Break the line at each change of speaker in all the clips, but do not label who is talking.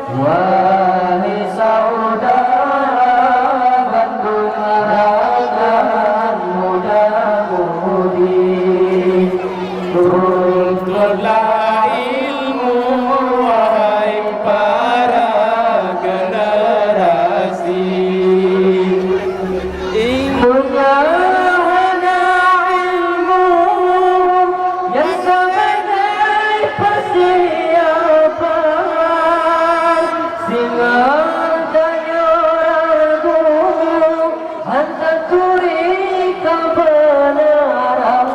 Wahai saudara Bandung Raragan muda-mudi, tuntutlah ilmu wahai para generasi. Punya hana ilmu yang sebagai persiapan, singa tanya ragu hantar curi kebenaran.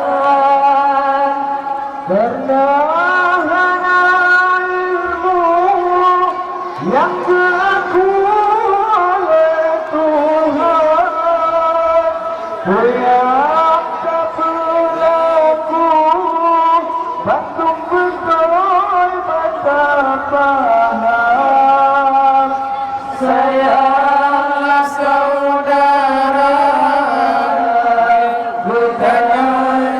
Karena hana ilmu yang diakui oleh Tuhan, yang tak berlaku Bandung berdoa bertahan. Sayanglah saudara bukannya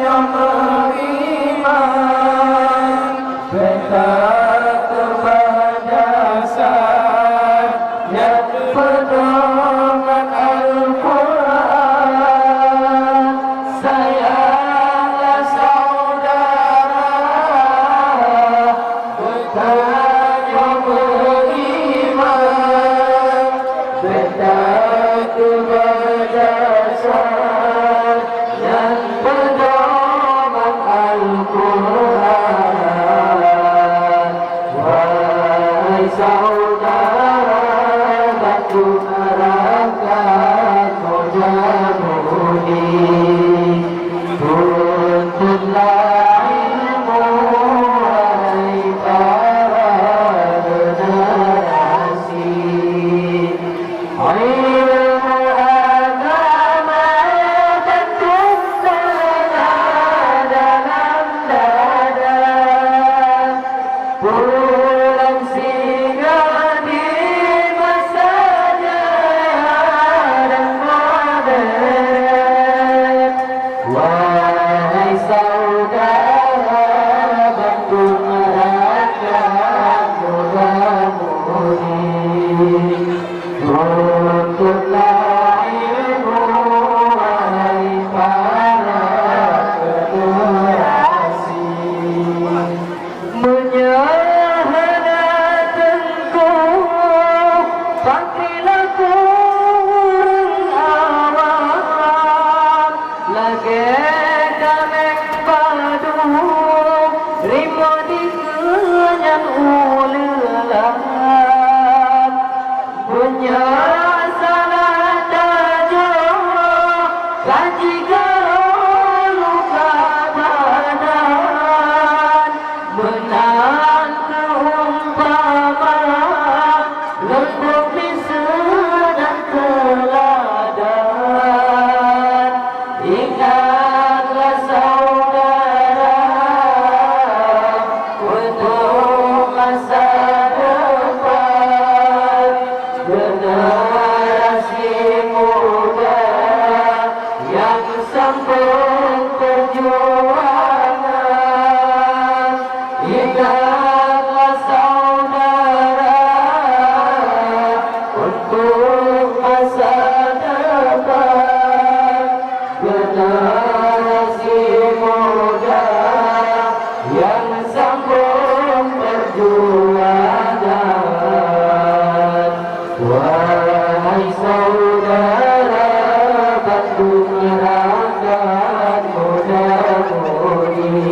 yang beriman, beta keberjasa yang pedoman Al-Quran. Sayanglah saudara bukannya beriman, beta keberjasa yang pedoman Al-Quran. Wahai saudara Bandung Raragan muda-mudi, tuntutlah ilmu wahai para generasi. Ilmu agama tentu dalam dada, pulang singgah di masa jaya dan modern. Wahai saudara Bandung Raragan muda-mudi, tuntutlah ilmu wahai para generasi. Menyahana tengkuk pakailah kurung awam, lagi dameng padu rimo dikenyang ulelan. Punya salah tajam kaji garo luka badan, menang keumpama lembut lisan dan teladan. Ingatlah saudara untuk masa depan, generasi muda yang sambung perjuangan. Ingatlah saudara untuk masa depan, generasi muda yang sambung perjuangan. Wahai saudara Bandung Raragan muda-mudi,